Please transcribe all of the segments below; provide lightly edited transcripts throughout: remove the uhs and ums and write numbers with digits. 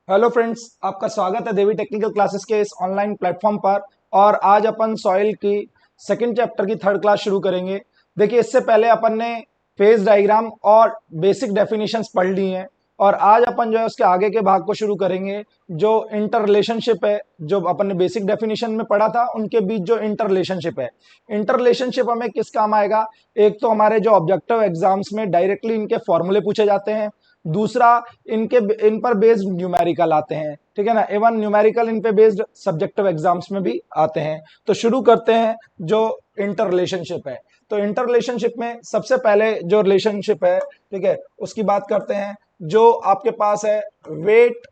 Hello friends, आपका स्वागत है देवी टेक्निकल क्लासेस के इस ऑनलाइन प्लेटफॉर्म पर। और आज अपन सॉइल की सेकंड चैप्टर की थर्ड क्लास शुरू करेंगे। देखिए, इससे पहले अपन ने फेज डायग्राम और बेसिक डेफिनेशंस पढ़ ली हैं और आज अपन जो है उसके आगे के भाग को शुरू करेंगे। जो इंटर रिलेशनशिप है, जो अपन ने बेसिक डेफिनेशन में पढ़ा था, उनके बीच जो इंटर रिलेशनशिप है, इंटर रिलेशनशिप हमें किस काम आएगा। एक तो हमारे जो ऑब्जेक्टिव एग्जाम्स में डायरेक्टली इनके फॉर्मूले पूछे जाते हैं, दूसरा इन पर बेस्ड न्यूमेरिकल आते हैं, ठीक है ना। इवन न्यूमेरिकल इन पे बेस्ड सब्जेक्टिव एग्जाम्स में भी आते हैं। तो शुरू करते हैं जो इंटर रिलेशनशिप है। तो इंटर रिलेशनशिप में सबसे पहले जो रिलेशनशिप है, ठीक है, उसकी बात करते हैं। जो आपके पास है वेट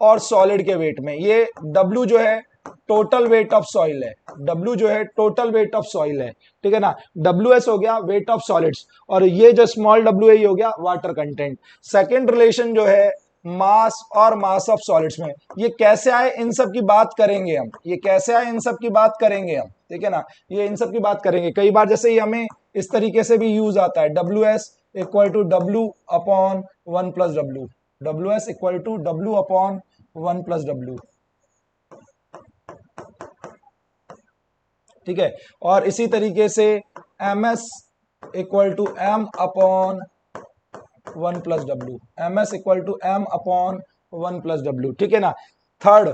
और सॉलिड के वेट में, ये W जो है टोटल वेट ऑफ सॉइल है। W जो है टोटल वेट ऑफ सॉइल है, ठीक है ना। WS हो गया वेट ऑफ सॉलिड्स, और ये जो स्मॉल w है ये हो गया वाटर कंटेंट। सेकेंड रिलेशन जो है मास और मास ऑफ सॉलिड्स में, ये कैसे आए इन सब की बात करेंगे हम। ये कैसे आए इन सब की बात करेंगे हम, ठीक है ना। ये इन सब की बात करेंगे। कई बार जैसे ये हमें इस तरीके से भी यूज आता है, WS equal to W upon 1 plus W। WS equal to W upon 1 plus W, ठीक है। और इसी तरीके से MS equal to M upon 1 plus W। MS equal to M upon 1 plus W, ठीक है ना। थर्ड,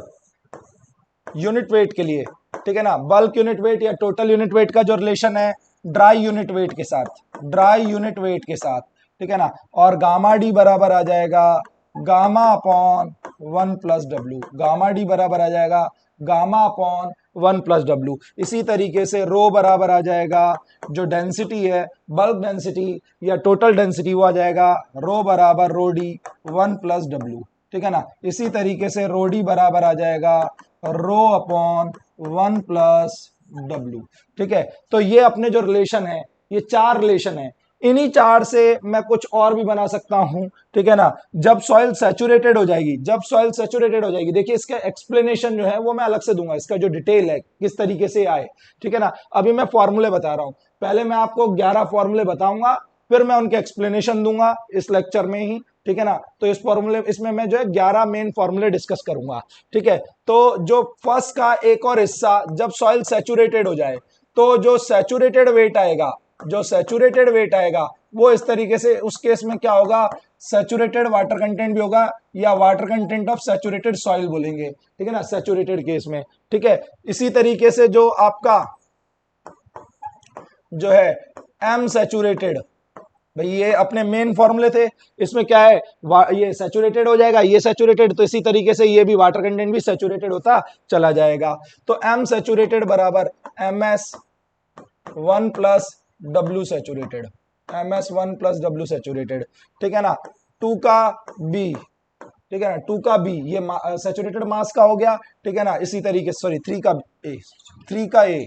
यूनिट वेट के लिए, ठीक है ना, बल्क यूनिट वेट या टोटल यूनिट वेट का जो रिलेशन है ड्राई यूनिट वेट के साथ, ड्राई यूनिट वेट के साथ, ठीक है ना। और गामा डी बराबर आ जाएगा gamma upon 1 plus W। Gamma D बराबर आ जाएगा गामा अपॉन 1 प्लस W। इसी तरीके से रो बराबर आ जाएगा, जो डेंसिटी है बल्क डेंसिटी या टोटल डेंसिटी, वो आ जाएगा रो बराबर रो डी 1 प्लस W, ठीक है ना। इसी तरीके से रो डी बराबर आ जाएगा रो अपॉन 1 प्लस W, ठीक है। तो ये अपने जो रिलेशन है, ये चार रिलेशन है। इन्हीं चार से मैं कुछ और भी बना सकता हूं, ठीक है ना। जब सॉइल सैचुरेटेड हो जाएगी, जब सॉइल सैचुरेटेड हो जाएगी, देखिए इसका एक्सप्लेनेशन जो है वो मैं अलग से दूंगा, इसका जो डिटेल है किस तरीके से आए, ठीक है ना। अभी मैं फॉर्मूले बता रहा हूं, पहले मैं आपको 11 फॉर्मूले बताऊंगा, फिर मैं उनके एक्सप्लेनेशन दूंगा इस लेक्चर में ही, ठीक है ना। तो इस फॉर्मूले इसमें मैं जो है 11 मेन फॉर्मूले डिस्कस करूंगा, ठीक है। तो जो फर्स्ट का एक और हिस्सा, जब सॉइल सैचुरेटेड हो जाए तो जो सैचुरेटेड वेट आएगा, जो सैचुरेटेड वेट आएगा वो इस तरीके से, उस केस में क्या होगा, सैचुरेटेड वाटर कंटेंट भी होगा या water content of saturated soil बोलेंगे, ठीक है ना, सैचुरेटेड केस में, ठीक है। इसी तरीके से जो आपका जो है एम सैचुरेटेड, भाई ये अपने मेन फॉर्मूले थे, इसमें क्या है, ये सैचुरेटेड हो जाएगा, ये सैचुरेटेड, तो इसी तरीके से ये भी वाटर कंटेंट भी सैचुरेटेड होता चला जाएगा। तो एम सैचुरेटेड बराबर MS 1 plus W saturated, MS 1 plus W saturated, ठीक है ना। 2 का B, ठीक है ना, 2 का B ये सैचुरेटेड मास का हो गया, ठीक है ना। इसी तरीके से सॉरी 3 का A, 3 का A,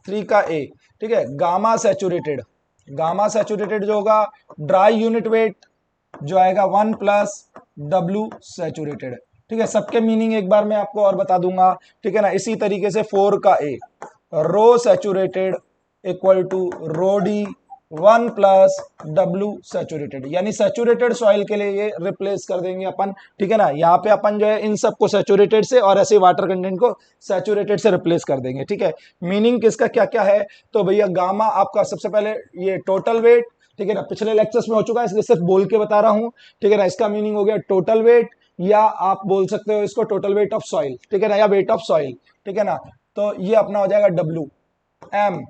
3 का A, ठीक है। गामा सैचुरेटेड, गामा सैचुरेटेड जो होगा ड्राई यूनिट वेट जो आएगा 1 प्लस W सैचुरेटेड, ठीक है। सबके मीनिंग एक बार मैं आपको और बता दूंगा, ठीक है ना। इसी तरीके से 4 का A, rho saturated equal to rho D 1 plus W saturated, यानी सैचुरेटेड सॉइल के लिए ये रिप्लेस कर देंगे अपन, ठीक है ना। यहाँ पे अपन जो है इन सबको सैचुरेटेड से और ऐसे वाटर कंटेंट को सैचुरेटेड से रिप्लेस कर देंगे, ठीक है। मीनिंग किसका क्या क्या है, तो भैया गामा आपका सबसे पहले ये टोटल वेट, ठीक है ना, पिछले लेक्चर्स में हो चुका है, इसलिए सिर्फ बोल के बता रहा हूं, ठीक है ना। इसका मीनिंग हो गया टोटल वेट, या आप बोल सकते हो इसको टोटल वेट ऑफ सॉइल, ठीक है ना, या वेट ऑफ सॉइल, ठीक है ना। तो ये अपना हो जाएगा W। M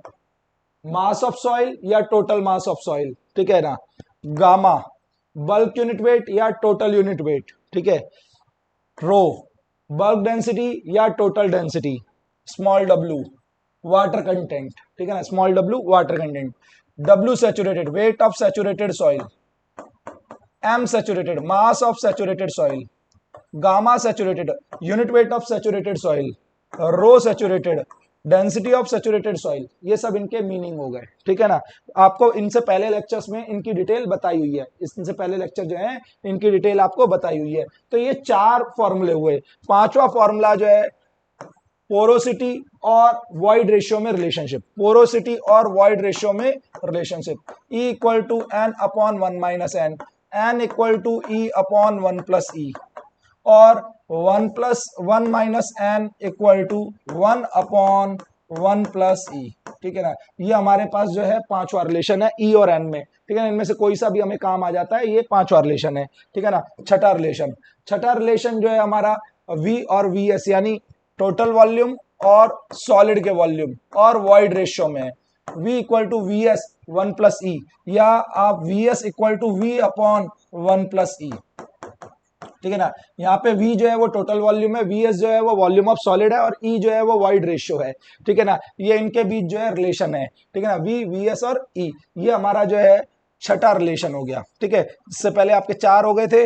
mass of soil या टोटल मास ऑफ सॉइल, ठीक है ना। गामा बल्क यूनिट वेट या टोटल यूनिट वेट, ठीक है। रो बल्क डेंसिटी या total density. Small W water content, ठीक है ना, small W water content. W saturated weight of saturated soil. M saturated mass of saturated soil. Gamma saturated unit weight of saturated soil. Rho saturated density of saturated soil. ये सब इनके meaning हो गए, ठीक है ना। आपको इनसे पहले लेक्चर्स में इनकी डिटेल बताई हुई है, इनसे पहले लेक्चर जो है इनकी डिटेल आपको बताई हुई है। तो ये चार फॉर्मूले हुए। पांचवा फॉर्मूला जो है पोरोसिटी और वॉइड रेशियो में रिलेशनशिप, पोरोसिटी और वॉइड रेशियो में relationship, E equal to N upon 1 minus N। n equal to e upon 1 plus e, और 1 plus 1 minus N equal to 1 upon 1 plus e. ठीक है ना, ये हमारे पास जो है पांचवा रिलेशन है ई और एन में। ठीक है ना, इनमें से कोई सा भी हमें काम आ जाता है, ये पांचवा रिलेशन है। ठीक है ना, छठा रिलेशन जो है हमारा वी और वी एस, यानी टोटल वॉल्यूम और सॉलिड के वॉल्यूम और वॉइड रेशियो में है। v equal to V S 1 plus e, या आप V S equal to V upon 1 plus e. ठीक है ना, यहाँ पे v जो है वो टोटल वॉल्यूम है, vs जो है वो वॉल्यूम ऑफ सॉलिड है, और e जो है वो वॉइड रेशियो है। ठीक है ना, ये इनके बीच जो है रिलेशन है। ठीक है ना, v, vs और e, ये हमारा जो है छठा रिलेशन हो गया। ठीक है, इससे पहले आपके चार हो गए थे,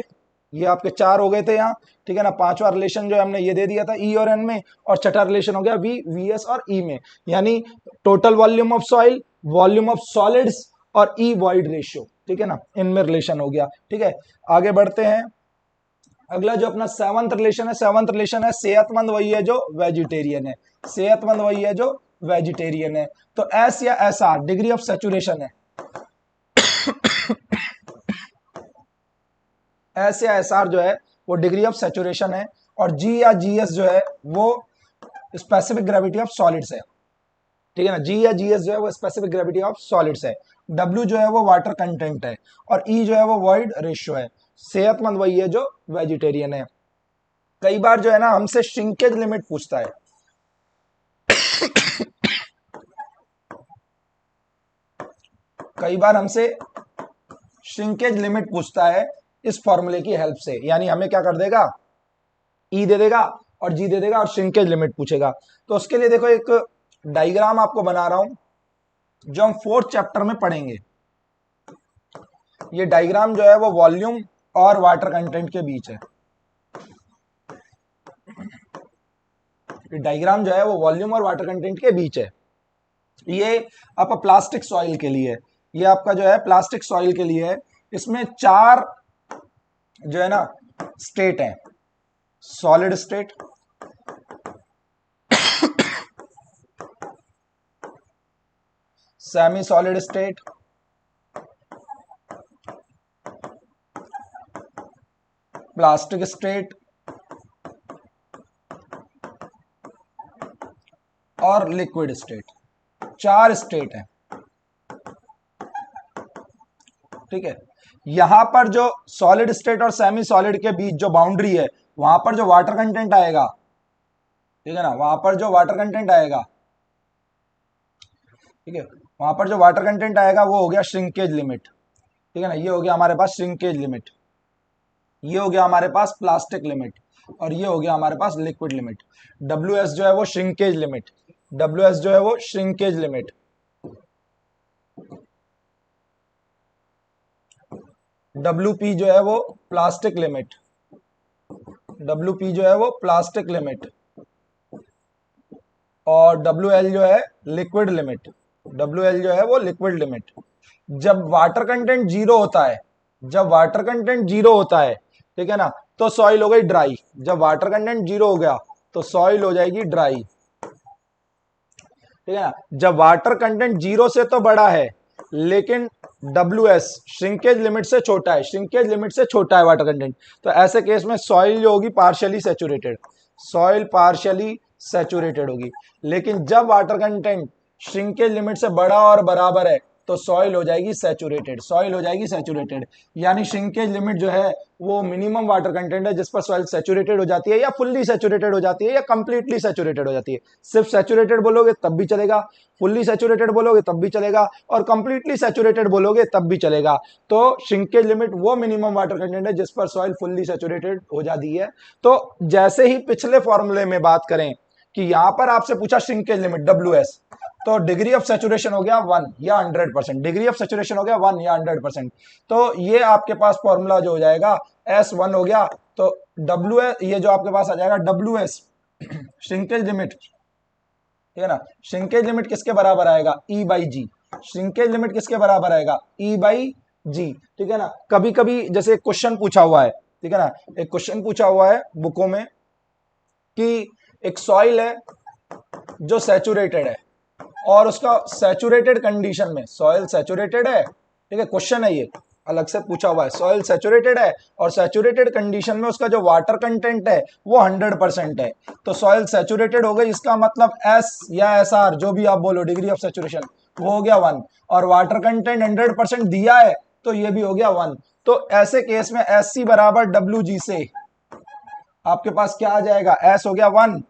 ये आपके चार हो गए थे यहाँ। ठीक है ना, पांचवा रिलेशन जो है हमने ये दे दिया था e और n में, और छठा रिलेशन हो गया v, vs और e में, यानी total volume of soil, volume of solids और e वॉइड रेशियो। ठीक है ना, इनमें रिलेशन हो गया। ठीक है, आगे बढ़ते हैं। अगला जो अपना सेवंथ रिलेशन है सेहतमंद वही है जो वेजिटेरियन है, सेहतमंद वही है जो वेजिटेरियन है। तो एस या S R degree of saturation है, एस या एस आर जो है वो डिग्री ऑफ सेचुरेशन है, और जी या जी एस जो है वो स्पेसिफिक ग्रेविटी ऑफ सॉलिड्स है। ठीक है ना, जी या जी एस जो है वो स्पेसिफिक ग्रेविटी ऑफ सॉलिड्स है, डब्ल्यू जो है वो वाटर कंटेंट है, और ई जो है वो वॉइड रेशियो है। सेहतमंद वही है जो वेजिटेरियन है। कई बार जो है ना हमसे श्रिंकेज लिमिट पूछता है, कई बार हमसे श्रिंकेज लिमिट पूछता है इस फॉर्मूले की हेल्प से, यानी हमें क्या कर देगा, ई दे देगा और जी दे देगा और श्रिंकेज लिमिट पूछेगा। तो उसके लिए देखो एक डायग्राम आपको बना रहा हूं जो हम फोर्थ चैप्टर में पढ़ेंगे। ये डायग्राम जो है वो वॉल्यूम और वाटर कंटेंट के बीच है। ये डायग्राम जो है वो वॉल्यूम और वाटर कंटेंट के बीच है। ये आपका प्लास्टिक सॉइल के लिए, ये आपका जो है प्लास्टिक सॉइल के लिए है। इसमें चार जो है ना स्टेट है, solid state, semi solid state, plastic state और लिक्विड स्टेट। चार स्टेट है। ठीक है, यहां पर जो सॉलिड स्टेट और सेमी सॉलिड के बीच जो बाउंड्री है, वहां पर जो वाटर कंटेंट आएगा, ठीक है ना, वहां पर जो वाटर कंटेंट आएगा, ठीक है, वहां पर जो वाटर कंटेंट आएगा वो हो गया श्रिंकेज लिमिट। ठीक है ना, ये हो गया हमारे पास श्रिंकेज लिमिट, ये हो गया हमारे पास प्लास्टिक लिमिट, और ये हो गया हमारे पास लिक्विड लिमिट। डब्ल्यू एस जो है वो श्रिंकेज लिमिट, डब्ल्यू एस जो है वो श्रिंकेज लिमिट, डब्ल्यू पी जो है वो प्लास्टिक लिमिट, डब्ल्यू पी जो है वो प्लास्टिक लिमिट, और डब्ल्यू एल जो है लिक्विड लिमिट, डब्ल्यू एल जो है वो लिक्विड लिमिट। जब वाटर कंटेंट जीरो होता है, जब वाटर कंटेंट जीरो होता है, ठीक है ना, तो सॉइल हो गई ड्राई। जब वाटर कंटेंट जीरो हो गया तो सॉइल हो जाएगी ड्राई। ठीक है ना, जब वाटर कंटेंट जीरो से तो बड़ा है लेकिन डब्ल्यू एस श्रिंकेज लिमिट से छोटा है, श्रिंकेज लिमिट से छोटा है वाटर कंटेंट, तो ऐसे केस में सॉइल जो होगी partially saturated, soil partially saturated होगी। लेकिन जब वाटर कंटेंट श्रिंकेज लिमिट से बड़ा और बराबर है तो सॉइल हो जाएगी सेचुरेटेड, सॉइल हो जाएगी सेचुरेटेड। यानी श्रिंकेज लिमिट जो है वो मिनिमम वाटर कंटेंट है जिस पर सॉइल सेचुरेटेड हो जाती है, या फुल्ली सेचुरेटेड हो जाती है, या कंप्लीटली सेचुरेटेड हो जाती है। सिर्फ सेचुरेटेड बोलोगे तब भी चलेगा, फुल्ली सेचुरेटेड बोलोगे तब भी चलेगा, और कंप्लीटली सेचुरेटेड बोलोगे तब भी चलेगा। तो श्रिंकेज लिमिट वो मिनिमम वाटर कंटेंट है जिस पर सॉइल फुल्ली सेचुरेटेड हो जाती है। तो जैसे ही पिछले फॉर्मूले में बात करें कि यहां पर आपसे पूछा श्रिंकेज लिमिट डब्ल्यू एस, तो डिग्री ऑफ सेचुरेशन हो गया 1 या 100%, डिग्री ऑफ सेचुरेशन हो गया 1 या 100%। तो ये आपके पास फॉर्मूला जो हो जाएगा S1 हो गया, तो डब्ल्यू एस ये जो आपके पास आ जाएगा डब्ल्यू एस श्रिंकेज लिमिट, ठीक है ना, श्रिंकेज लिमिट किसके बराबर आएगा, E by G. Shrinkage limit किसके बराबर आएगा, E बाई जी। ठीक है ना, कभी कभी जैसे एक क्वेश्चन पूछा हुआ है, ठीक है ना, एक क्वेश्चन पूछा हुआ है बुकों में कि एक सॉइल है जो सैचुरेटेड है, और उसका सैचुरेटेड कंडीशन में, सॉइल सैचुरेटेड है, ठीक है, क्वेश्चन है ये, अलग से पूछा हुआ है। सॉइल सैचुरेटेड है और सैचुरेटेड कंडीशन में उसका जो वाटर कंटेंट है वो 100% है, तो सॉइल सैचुरेटेड हो गई, इसका मतलब एस या एस आर जो भी आप बोलो, डिग्री ऑफ सैचुरेशन, वो हो गया 1, और वाटर कंटेंट 100% दिया है तो ये भी हो गया 1। तो ऐसे केस में एस सी बराबर डब्ल्यू जी से आपके पास क्या आ जाएगा, एस हो गया 1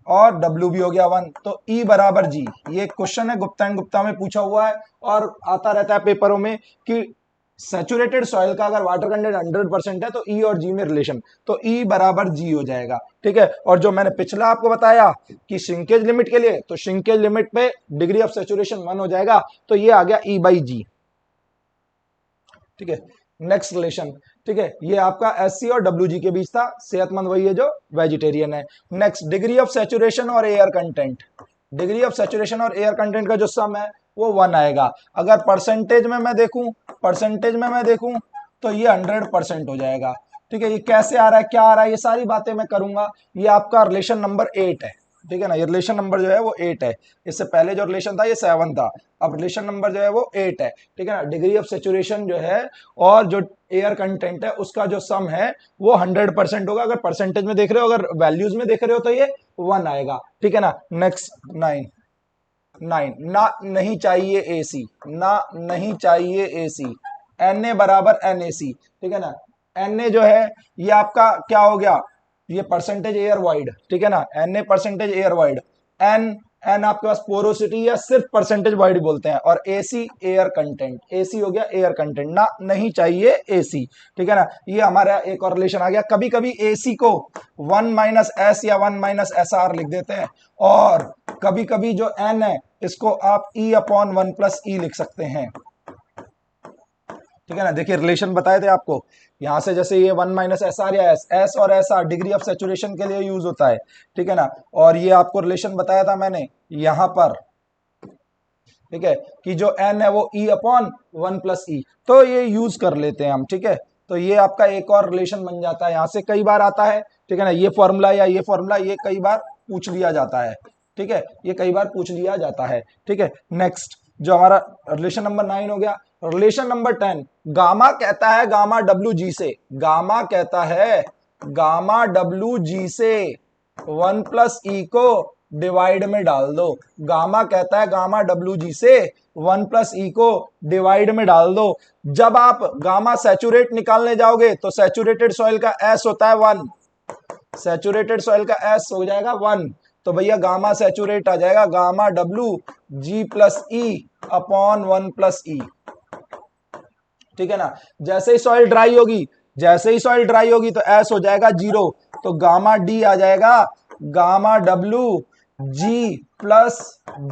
और W भी हो गया 1, तो E बराबर G। ये क्वेश्चन है, गुप्ता एंड गुप्ता में पूछा हुआ है और आता रहता है पेपरों में कि सैचुरेटेड सॉइल का अगर वाटर कंटेंट 100% है तो E और G में रिलेशन, तो E बराबर G हो जाएगा। ठीक है, और जो मैंने पिछला आपको बताया कि श्रिंकेज लिमिट के लिए, तो श्रिंकेज लिमिट पे डिग्री ऑफ सैचुरेशन 1 हो जाएगा, तो ये आ गया E बाई G। ठीक है, नेक्स्ट रिलेशन। ठीक है, ये आपका एससी और डब्ल्यूजी के बीच था, सेहतमंद वही है जो वेजिटेरियन है। नेक्स्ट, डिग्री ऑफ सैचुरेशन और air content. Degree of saturation और एयर कंटेंट का जो सम है वो 1 आएगा। अगर परसेंटेज में मैं देखूं तो ये 100% हो जाएगा। ठीक है, ये कैसे आ रहा है, क्या आ रहा है, ये सारी बातें मैं करूंगा। ये आपका रिलेशन नंबर 8 है। ठीक है ना, ये रिलेशन नंबर जो है वो 8 है। इससे पहले जो रिलेशन था ये 7 था, अब रिलेशन नंबर जो है वो 8 है। ठीक है ना, डिग्री ऑफ सैचुरेशन जो है और जो एयर कंटेंट है उसका जो सम है वो 100% होगा। अगर परसेंटेज में देख रहे हो, अगर वैल्यूज में देख रहे हो तो ये 1 आएगा। ठीक है ना, नेक्स्ट 9 ना नहीं चाहिए एसी, ना नहीं चाहिए एसी, Na बराबर NaC। ठीक है ना, Na जो है ये आपका क्या हो गया, ये परसेंटेज एयर वाइड। ठीक है ना, Na percentage air void, n आपके पास पोरोसिटी या सिर्फ परसेंटेज वाइड बोलते हैं, और एसी एयर कंटेंट, एसी हो गया एयर कंटेंट, ना नहीं चाहिए एसी। ठीक है ना, ये हमारा एक और रिलेशन आ गया। कभी कभी एसी को 1 माइनस एस या 1 माइनस एस आर लिख देते हैं, और कभी कभी जो एन है इसको आप E अपॉन 1 प्लस ई लिख सकते हैं। ठीक है ना, देखिए रिलेशन बताए थे आपको, यहां से जैसे ये 1 माइनस एस आर या एस और S R degree of saturation के लिए यूज होता है। ठीक है ना, और ये आपको रिलेशन बताया था मैंने यहां पर। ठीक है, कि जो n है वो E अपॉन 1 प्लस ई, तो ये यूज कर लेते हैं हम। ठीक है, तो ये आपका एक और रिलेशन बन जाता है, यहां से कई बार आता है। ठीक है ना, ये फॉर्मूला या ये फॉर्मूला ये कई बार पूछ लिया जाता है। ठीक है, ये कई बार पूछ लिया जाता है। ठीक है, नेक्स्ट जो हमारा रिलेशन नंबर 9 हो गया। रिलेशन नंबर 10, गामा कहता है गामा डब्ल्यू जी से, गामा कहता है गामा डब्ल्यू जी से 1 प्लस ई को डिवाइड में डाल दो। गामा कहता है गामा डब्ल्यू जी से 1 प्लस ई को डिवाइड में डाल दो। जब आप गामा सैचुरेट निकालने जाओगे तो सैचुरेटेड सॉइल का एस होता है 1, सैचुरेटेड सॉइल का एस हो जाएगा 1, तो भैया गामा सैचुरेट आ जाएगा gamma W G plus e upon 1 plus e. ठीक है ना, जैसे ही सॉइल ड्राई होगी, जैसे ही सॉइल ड्राई होगी तो एस हो जाएगा 0, तो गामा डी आ जाएगा गामा डब्ल्यू जी प्लस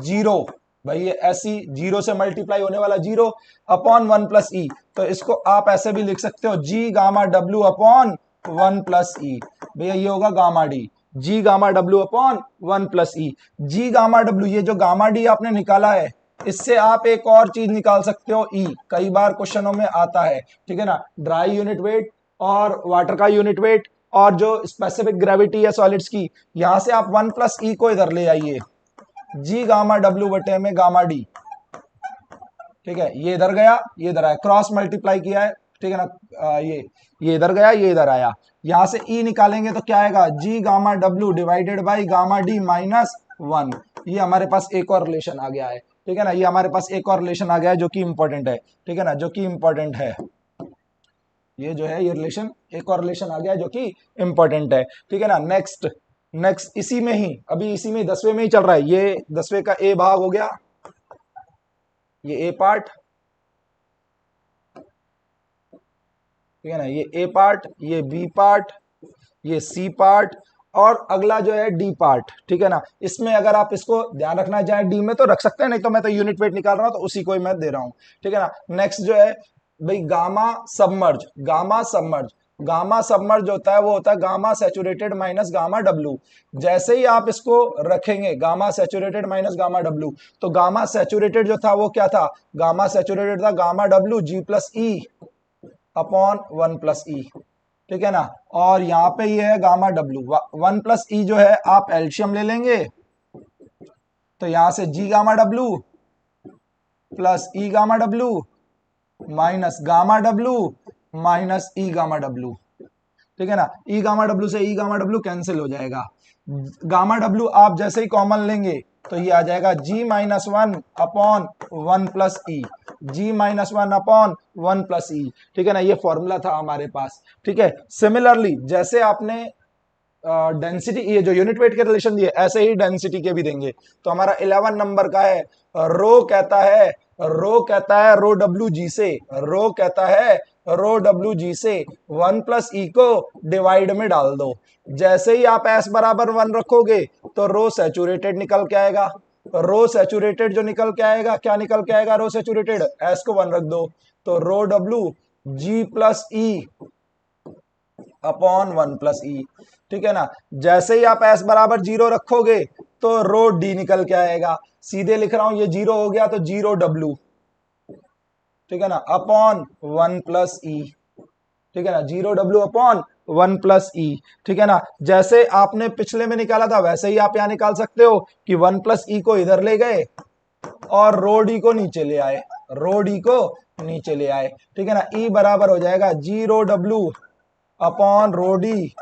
0। भाई ये ऐसी 0 से मल्टीप्लाई होने वाला 0 अपॉन 1 प्लस ई, तो इसको आप ऐसे भी लिख सकते हो G gamma W upon 1 plus e. भैया ये होगा gamma D, G gamma W upon 1 plus e. G gamma W, ये जो गामा डी आपने निकाला है, इससे आप एक और चीज निकाल सकते हो ई, कई बार क्वेश्चनों में आता है। ठीक है ना, ड्राई यूनिट वेट और वाटर का यूनिट वेट और जो स्पेसिफिक ग्रेविटी है सॉलिड्स की, यहां से आप 1 प्लस ई को इधर ले आइए, जी गामा डब्ल्यू बटे में गामा डी। ठीक है, ये इधर गया ये इधर आया, क्रॉस मल्टीप्लाई किया है। ठीक है ना, ये इधर गया ये इधर आया, यहां से ई निकालेंगे तो क्या आएगा, जी gamma W divided by gamma D minus 1। ये हमारे पास एक और रिलेशन आ गया है। ठीक है ना, ये हमारे पास एक और रिलेशन आ गया है जो कि इंपॉर्टेंट है। ठीक है ना, जो कि इंपॉर्टेंट है, ये जो है ये रिलेशन, एक और रिलेशन आ गया है जो कि इंपॉर्टेंट है। ठीक है ना, नेक्स्ट नेक्स्ट इसी में ही, अभी इसी में 10वें में ही चल रहा है, ये 10वें का ए भाग हो गया, ये ए पार्ट। ठीक है ना, ये ए पार्ट, ये बी पार्ट, ये सी पार्ट, और अगला जो है डी पार्ट। ठीक है ना, इसमें अगर आप इसको ध्यान रखना चाहें डी में तो रख सकते हैं, नहीं तो मैं तो यूनिट वेट निकाल रहा हूं तो उसी को ही मैं दे रहा हूं। ठीक है ना, नेक्स्ट जो है भाई gamma submerge, gamma submerge, gamma submerge होता है वो होता है gamma saturated minus gamma W. जैसे ही आप इसको रखेंगे gamma saturated minus gamma W, तो गामा सैचुरेटेड जो था वो क्या था, गामा सैचुरेटेड था gamma W G plus e upon 1 plus e. ठीक है ना, और यहां पे ये है गामा डब्ल्यू, 1 प्लस ई जो है आप एल्शियम ले लेंगे, तो यहां से जी गामा डब्ल्यू प्लस ई gamma W minus gamma W minus ई गामा डब्लू, ठीक है ना। ई गामा डब्लू से ई गामा डब्लू कैंसिल हो जाएगा। गामा डब्लू आप जैसे ही कॉमन लेंगे तो ये आ जाएगा G minus one upon one plus e, G minus one upon one plus e, ठीक है ना। ये फॉर्मूला था हमारे पास, ठीक है। सिमिलरली जैसे आपने डेंसिटी ये जो यूनिट वेट के रिलेशन दिए ऐसे ही डेंसिटी के भी देंगे। तो हमारा 11 नंबर का है, रो कहता है रो डब्ल्यू जी से, रो कहता है रो डब्ल्यू जी से 1 प्लस ई को डिवाइड में डाल दो। जैसे ही आप एस बराबर 1 रखोगे तो रो सैचुरेटेड निकल के आएगा। रो सैचुरेटेड जो निकल के आएगा, क्या निकल के आएगा रो सैचुरेटेड, एस को 1 रख दो तो rho W G plus e upon 1 plus e, ठीक है ना। जैसे ही आप एस बराबर 0 रखोगे तो रो डी निकल के आएगा। सीधे लिख रहा हूं, ये 0 हो गया तो 0 डब्ल्यू, ठीक है ना, अपॉन 1 प्लस ई, ठीक है ना, 0 डब्ल्यू अपॉन 1 प्लस ई, ठीक है ना। जैसे आपने पिछले में निकाला था वैसे ही आप यहां निकाल सकते हो कि 1 प्लस ई को इधर ले गए और रो डी को नीचे ले आए, रो डी को नीचे ले आए, ठीक है ना। ई बराबर हो जाएगा 0 W upon rho D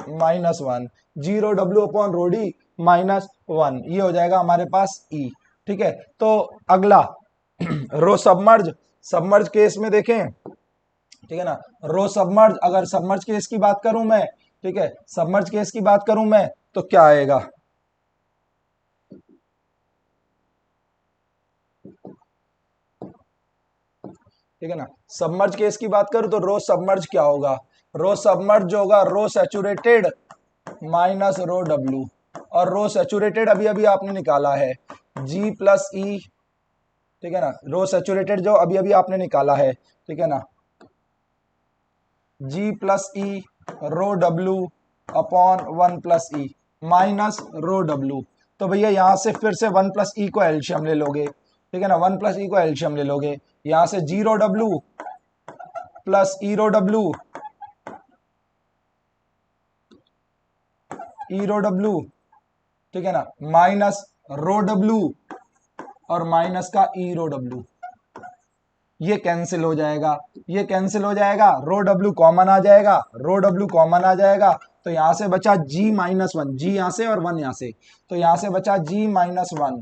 minus 1, 0 W upon rho D minus 1, ये हो जाएगा हमारे पास ई, ठीक है। तो अगला रो सबमर्ज केस में देखें, ठीक है ना। रो सबमर्ज, अगर सबमर्ज केस की बात करूं मैं, ठीक है, सबमर्ज केस की बात करूं मैं तो क्या आएगा, ठीक है ना। सबमर्ज केस की बात करूं तो रो सबमर्ज क्या होगा, रो सबमर्ज होगा रो सैचुरेटेड माइनस रो डब्ल्यू, और रो सैचुरेटेड अभी अभी आपने निकाला है जी प्लस ई, ठीक है ना। रो सैचुरेटेड जो अभी अभी आपने निकाला है, ठीक है ना, जी प्लस ई रो W upon 1 plus E minus rho डब्ल्यू। तो भैया यहां से फिर से 1 प्लस ई को एलसीएम ले लोगे, ठीक है ना, 1 प्लस ई को एलसीएम ले लोगे, यहां से 0 डब्ल्यू प्लस ई रो डब्ल्यू, ई रो डब्ल्यू, ठीक है ना, माइनस रो डब्ल्यू और माइनस का ई रो डब्ल्यू, ये कैंसिल हो जाएगा, ये कैंसिल हो जाएगा, रो डब्ल्यू कॉमन आ जाएगा, रो डब्ल्यू कॉमन आ जाएगा, तो यहां से बचा जी माइनस वन, जी यहां से और वन यहां से, तो यहां से बचा जी minus one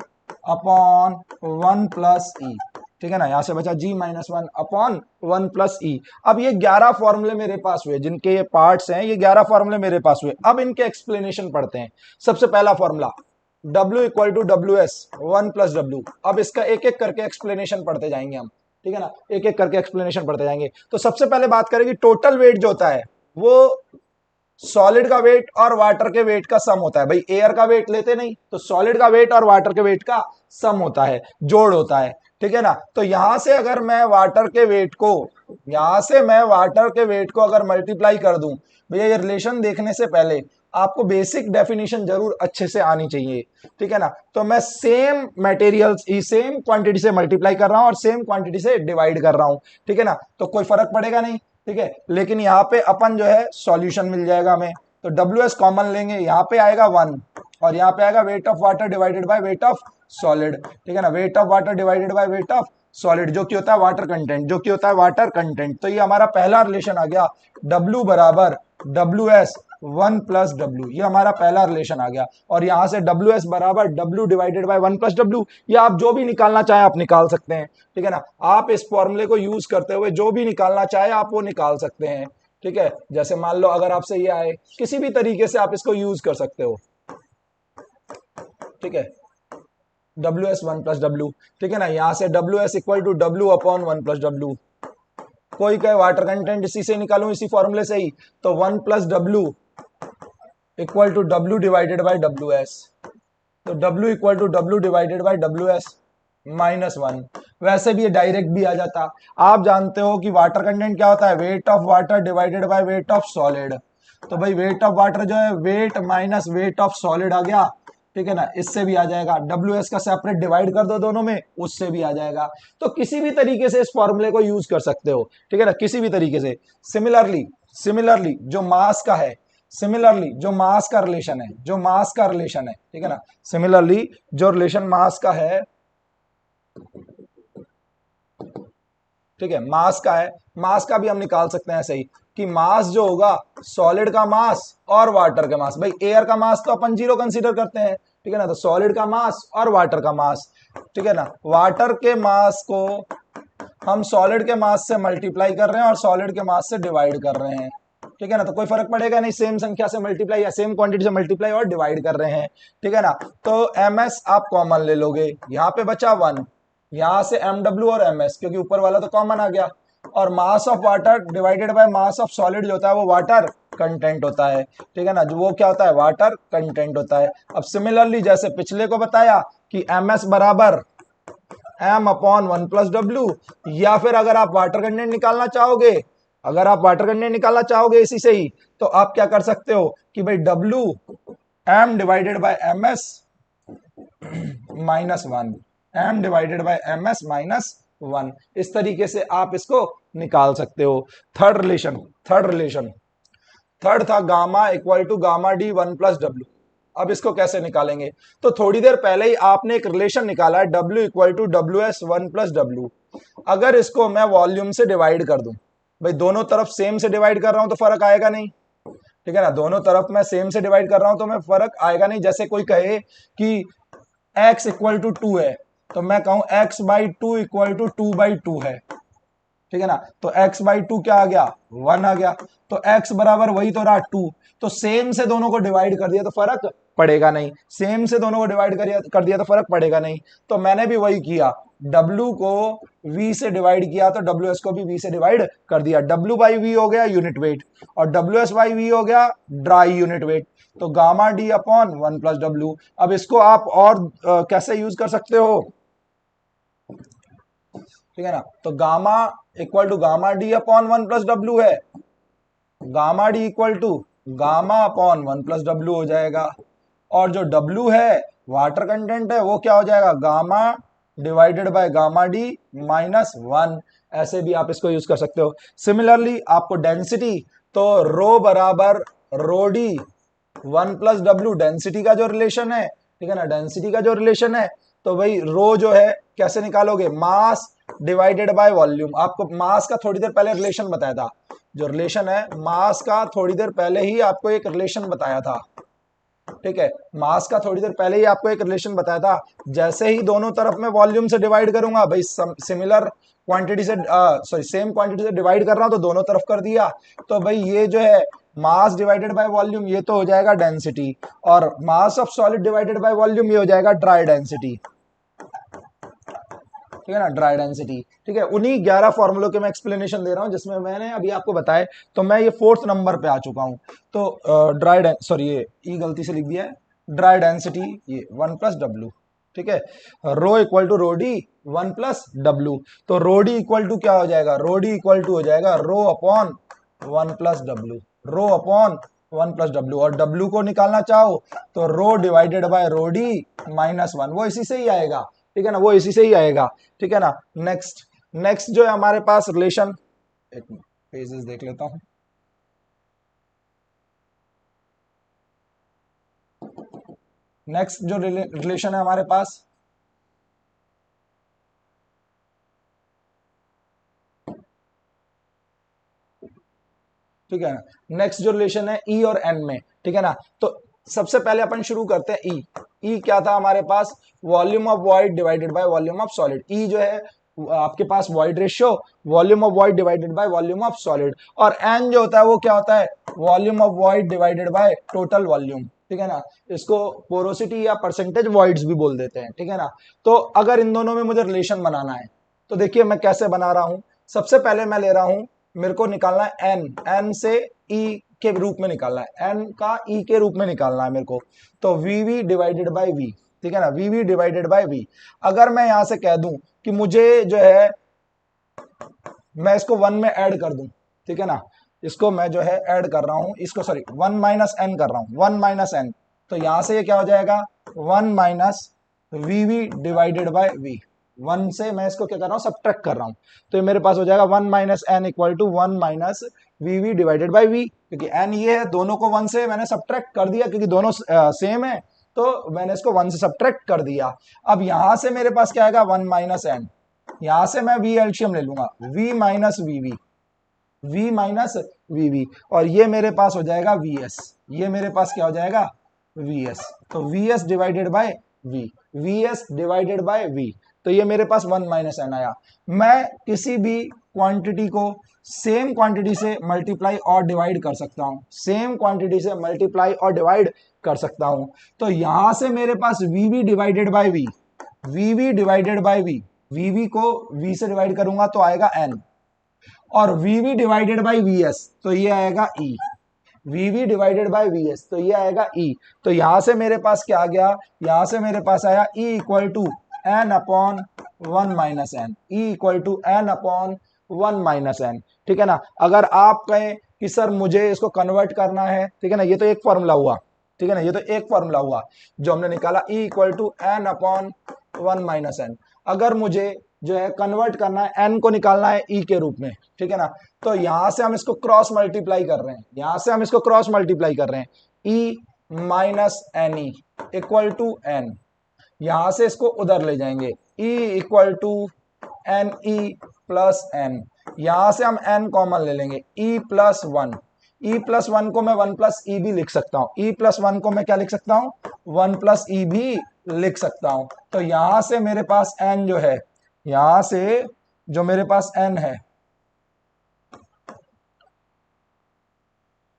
upon 1 plus e, ठीक है ना, यहां से बचा जी माइनस वन अपॉन 1 प्लस ई। अब ये 11 फॉर्मूले मेरे पास हुए, जिनके ये पार्ट्स हैं, ये 11 फॉर्मूले मेरे पास हुए। अब इनके एक्सप्लेनेशन पढ़ते हैं। सबसे पहला formula W equal to W S 1 plus W. अब इसका एक एक करके एक्सप्लेनेशन पढ़ते जाएंगे हम, ठीक है ना, एक एक करके एक्सप्लेनेशन पढ़ते जाएंगे। तो सबसे पहले बात करेंगे टोटल वेट जो होता है वो सॉलिड का वेट और वाटर के वेट का सम होता है। भाई एयर का वेट लेते नहीं, तो सॉलिड का वेट और वाटर के वेट का सम होता है, जोड़ होता है, ठीक है ना। तो यहां से अगर मैं वाटर के वेट को, यहां से मैं वाटर के वेट को अगर मल्टीप्लाई कर दूं, भैया ये रिलेशन देखने से पहले आपको बेसिक डेफिनेशन जरूर अच्छे से आनी चाहिए, ठीक है ना। तो मैं सेम मटेरियल्स सेम क्वांटिटी से मल्टीप्लाई कर रहा हूं और सेम क्वांटिटी से डिवाइड कर रहा हूं, ठीक है ना, तो कोई फर्क पड़ेगा नहीं, ठीक है। लेकिन यहाँ पे अपन जो है सॉल्यूशन मिल जाएगा हमें, तो डब्ल्यू एस कॉमन लेंगे, यहाँ पे आएगा 1 और यहाँ पे आएगा wait of water divided by weight of solid, ठीक है ना, wait of water divided by weight of solid, जो कि होता है वाटर कंटेंट, जो कि होता है वाटर कंटेंट। तो ये हमारा पहला रिलेशन आ गया, W बराबर डब्ल्यू एस 1 प्लस डब्ल्यू, ये हमारा पहला रिलेशन आ गया। और यहां से डब्ल्यू एस बराबर W divided bye 1 plus W, ये आप जो भी निकालना चाहे आप निकाल सकते हैं, ठीक है ना। आप इस फॉर्मूले को यूज करते हुए जो भी निकालना चाहे आप वो निकाल सकते हैं, ठीक है। जैसे मान लो अगर आपसे ये आए, किसी भी तरीके से आप इसको यूज कर सकते हो, ठीक है, डब्ल्यू एस 1 प्लस डब्ल्यू, ठीक है ना। यहां से W S equal to W upon 1 plus W, कोई कहे वाटर कंटेंट इसी से निकालूं, इसी फॉर्मूले से ही, तो 1 plus W equal to W divided by W S, तो W equal to W divided by W S minus 1। वैसे भी ये डायरेक्ट भी आ जाता। आप जानते हो कि वाटर कंटेंट क्या होता है, weight of water divided by weight of solid. तो भाई वेट ऑफ वाटर जो है weight minus weight of solid आ गया, ठीक है ना, इससे भी आ जाएगा। डब्ल्यू एस का सेपरेट डिवाइड कर दो दोनों में, उससे भी आ जाएगा। तो किसी भी तरीके से इस फॉर्मूले को यूज कर सकते हो, ठीक है ना, किसी भी तरीके से। सिमिलरली जो मास का है, सिमिलरली जो मास का रिलेशन है, जो मास का रिलेशन है, ठीक है ना, सिमिलरली जो रिलेशन मास का है, ठीक है, मास का है, मास का भी हम निकाल सकते हैं ऐसे ही कि मास जो होगा सॉलिड का मास और वाटर का मास, भाई एयर का मास तो अपन 0 कंसीडर करते हैं, ठीक है ना, तो सॉलिड का मास और वाटर का मास, ठीक है ना, वाटर के मास को हम सॉलिड के मास से मल्टीप्लाई कर रहे हैं और सॉलिड के मास से डिवाइड कर रहे हैं, ठीक है ना, तो कोई फर्क पड़ेगा नहीं, सेम संख्या से मल्टीप्लाई या सेम क्वांटिटी से मल्टीप्लाई और डिवाइड कर रहे हैं, ठीक है ना, तो ms आप कॉमन ले लोगे, यहाँ पे बचा 1, यहाँ से mw और ms क्योंकि ऊपर वाला तो कॉमन आ गया, और mass of water divided by mass of solid जो होता है वो वाटर कंटेंट होता है, ठीक है ना, जो वो क्या होता है, वाटर कंटेंट होता है। अब सिमिलरली जैसे पिछले को बताया कि ms बराबर m अपॉन 1 प्लस डब्ल्यू, या फिर अगर आप वाटर कंटेंट निकालना चाहोगे, अगर आप वाटर कंटेंट निकालना चाहोगे इसी से ही, तो आप क्या कर सकते हो कि भाई W m divided by ms minus 1, m divided by ms minus 1, इस तरीके से आप इसको निकाल सकते हो। थर्ड था gamma equal to gamma D 1 plus W. अब इसको कैसे निकालेंगे, तो थोड़ी देर पहले ही आपने एक रिलेशन निकाला है W equal to W S 1 plus W. अगर इसको मैं वॉल्यूम से डिवाइड कर दूं, भाई दोनों तरफ सेम से डिवाइड कर रहा हूं तो फर्क आएगा नहीं, ठीक है ना, दोनों तरफ मैं सेम से डिवाइड कर रहा हूं तो मैं फर्क आएगा नहीं। जैसे कोई कहे कि x इक्वल टू 2 है, तो मैं कहूं x by 2 equal to 2 by 2 है, ठीक है ना, तो x बाई 2 क्या आ गया, 1 आ गया, तो x बराबर वही तो रहा 2, तो सेम से दोनों को डिवाइड कर दिया तो फर्क पड़ेगा नहीं, सेम से दोनों को डिवाइड कर दिया तो फर्क पड़ेगा नहीं। तो मैंने भी वही किया, W को V से डिवाइड किया तो WS को भी V से डिवाइड कर दिया, W बाई V हो गया यूनिट वेट और WS बाई V हो गया ड्राई यूनिट वेट, तो gamma D upon 1 plus W. अब इसको आप और कैसे यूज कर सकते हो, ठीक है ना, तो gamma equal to gamma D upon 1 plus W है, gamma D equal to gamma upon 1 plus W हो जाएगा, और जो W है वाटर कंटेंट है वो क्या हो जाएगा, gamma divided by gamma D minus 1, ऐसे भी आप इसको यूज कर सकते हो। सिमिलरली आपको डेंसिटी, तो रो बराबर rho D 1 plus W density का जो रिलेशन है, ठीक है ना, डेंसिटी का जो रिलेशन है, तो भाई रो जो है कैसे निकालोगे, मास डिवाइडेड बाय वॉल्यूम। आपको मास का थोड़ी देर पहले रिलेशन बताया था, जो रिलेशन है मास का थोड़ी देर पहले ही आपको एक रिलेशन बताया था, ठीक है, मास का थोड़ी देर पहले ही आपको एक रिलेशन बताया था। जैसे ही दोनों तरफ में वॉल्यूम से डिवाइड करूंगा, भाई सिमिलर क्वांटिटी से सॉरी सेम क्वांटिटी से डिवाइड कर रहा हूं तो दोनों तरफ कर दिया, तो भाई ये जो है मास डिवाइडेड बाय वॉल्यूम ये तो हो जाएगा डेंसिटी, और mass of solid divided by volume ये हो जाएगा ड्राई डेंसिटी, ठीक है ना, ड्राई डेंसिटी, ठीक है। उन्हीं 11 फॉर्मूलों के मैं एक्सप्लेनेशन दे रहा हूं जिसमें मैंने अभी आपको बताया, तो मैं ये 4th नंबर पे आ चुका हूं। तो ड्राई सॉरी ये ई गलती से लिख दिया है, ड्राई डेंसिटी ये 1 प्लस डब्ल्यू, ठीक है, rho equal to rho D 1 plus W, तो रो डी इक्वल टू क्या हो जाएगा, रो डी इक्वल टू हो जाएगा rho upon 1 plus W, rho upon 1 plus W, और डब्ल्यू को निकालना चाहो तो rho divided by rho D minus 1, वो इसी से ही आएगा, ठीक है ना, वो इसी से ही आएगा, ठीक है ना। नेक्स्ट जो है हमारे पास रिलेशन, एक पेजेस देख लेता हूं, नेक्स्ट जो रिलेशन है हमारे पास, ठीक है ना, नेक्स्ट जो रिलेशन है ई और एन में, ठीक है ना, तो सबसे पहले अपन शुरू करते हैं ई क्या था हमारे पास, volume of void divided by volume of solid, e जो है आपके पास void ratio volume of void divided by volume of solid, और एन जो होता है वो क्या होता है, volume of void divided by total volume, ठीक है ना, इसको पोरोसिटी या परसेंटेज वॉइड्स भी बोल देते हैं, ठीक है ना। तो अगर इन दोनों में मुझे रिलेशन बनाना है तो देखिए मैं कैसे बना रहा हूं, सबसे पहले मैं ले रहा हूं, मेरे को निकालना है एन से ई के रूप में निकालना है, एन का ई के रूप में निकालना है मेरे को, तो वी डिवाइडेड बाय वी, ठीक है ना, वी डिवाइडेड बाय वी। अगर मैं यहां से कह दूं कि मुझे जो है मैं इसको 1 में ऐड कर दूं, ठीक है ना, इसको मैं जो है ऐड कर रहा हूं, इसको सॉरी 1 माइनस एन कर रहा हूं, 1 माइनस एन, तो यहां से ये क्या हो जाएगा 1 minus V divided by V, 1 से मैं इसको क्या कर रहा हूं, सब्ट्रैक्ट कर रहा हूं, तो ये मेरे पास हो जाएगा 1 minus N equal to 1 minus V divided by V, क्योंकि एन ये है, दोनों को 1 से मैंने सब्ट्रैक्ट कर दिया क्योंकि दोनों सेम है, तो मैंने इसको 1 से सब्ट्रैक्ट कर दिया। अब यहां से मेरे पास क्या आएगा 1 माइनस एन, यहां से मैं v एल्शियम ले लूंगा, v माइनस वीवी, v माइनस वीवी, और ये मेरे पास हो जाएगा vs, ये मेरे पास क्या हो जाएगा vs, तो vs divided by v, vs divided by v, तो ये मेरे पास 1 माइनस एन आया। मैं किसी भी क्वांटिटी को सेम क्वांटिटी से मल्टीप्लाई और डिवाइड कर सकता हूं, सेम क्वांटिटी से मल्टीप्लाई और डिवाइड कर सकता हूं। तो यहां से मेरे पास vv divided bye v, vv divided bye v, vv को v से डिवाइड करूंगा तो आएगा n, और vv डिवाइडेड बाय vs तो ये आएगा e, vv divided by vs तो ये आएगा e। तो यहां से मेरे पास क्या आ गया, यहां से मेरे पास आया e equal to n upon 1 minus N, e equal to n upon 1 minus N, ठीक है ना। अगर आप कहें कि सर मुझे इसको कन्वर्ट करना है, ठीक है ना, ये तो एक फॉर्मूला हुआ, ठीक है ना, ये तो एक फॉर्मूला हुआ जो हमने निकाला, e equal to n upon 1 minus N. अगर मुझे जो है कन्वर्ट करना है, n को निकालना है e के रूप में, ठीक है ना, तो यहां से हम इसको क्रॉस मल्टीप्लाई कर रहे हैं, यहां से हम इसको क्रॉस मल्टीप्लाई कर रहे हैं, e minus N E equal to N, यहां से इसको उधर ले जाएंगे, e equal to N E plus N, यहां से हम n कॉमन ले लेंगे, e plus one, e plus one को मैं 1 प्लस ई भी लिख सकता हूं, e प्लस वन को मैं क्या लिख सकता हूं 1 प्लस ई भी लिख सकता हूं। तो यहां से मेरे पास n जो है, यहां से जो मेरे पास n है,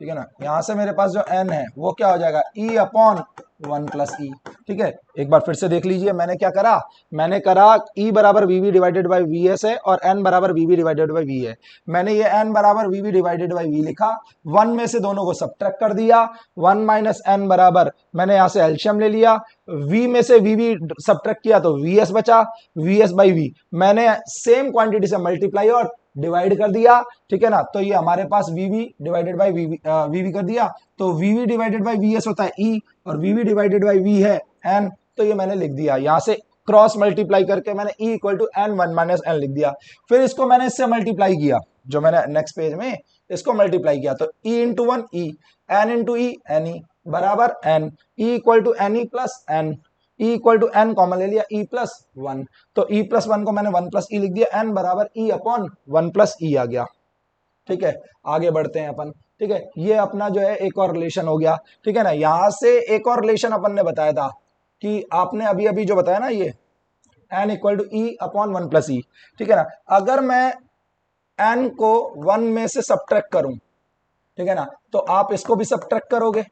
ठीक है ना, यहां से मेरे पास जो n है वो क्या हो जाएगा e अपॉन 1 प्लस ई, ठीक है। एक बार फिर से देख लीजिए, मैंने क्या करा, मैंने करा e बराबर वीवी डिवाइडेड बाय वीएस है और n बराबर वीवी डिवाइडेड बाय वी है। मैंने ये n बराबर वीवी डिवाइडेड बाय वी लिखा, 1 में से दोनों को सब्ट्रैक्ट कर दिया, 1 माइनस n बराबर, मैंने यहां से एल्शियम ले लिया, v में से वीवी सब्ट्रैक्ट किया तो vs बचा, vs बाई v मैंने सेम क्वांटिटी से मल्टीप्लाई और डिवाइड कर दिया, ठीक है ना। तो ये हमारे पास vv डिवाइडेड बाय वीवी कर दिया, तो vv डिवाइडेड बाय vs होता है e और vv डिवाइडेड बाय v है n, तो ये मैंने लिख दिया, यहां से क्रॉस मल्टीप्लाई करके मैंने e equal to n 1 minus N लिख दिया। फिर इसको मैंने इससे मल्टीप्लाई किया, जो मैंने नेक्स्ट पेज में इसको मल्टीप्लाई किया, तो e into one E, n into E N E बराबर n, e equal to N E plus N, e equal to n common ले लिया e प्लस वन, तो e प्लस वन को मैंने 1 प्लस ई लिख दिया, n बराबर e अपॉन 1 प्लस ई आ गया, ठीक है। आगे बढ़ते हैं अपन, ठीक है, ये अपना जो है एक और रिलेशन हो गया, ठीक है ना। यहां से एक और रिलेशन अपन ने बताया था कि आपने अभी अभी जो बताया ना, ये n equal to e upon 1 plus e, ठीक है ना। अगर मैं n को 1 में से सब्ट्रैक्ट करूं, ठीक है ना, तो आप इसको भी सब्ट्रैक्ट करोगे,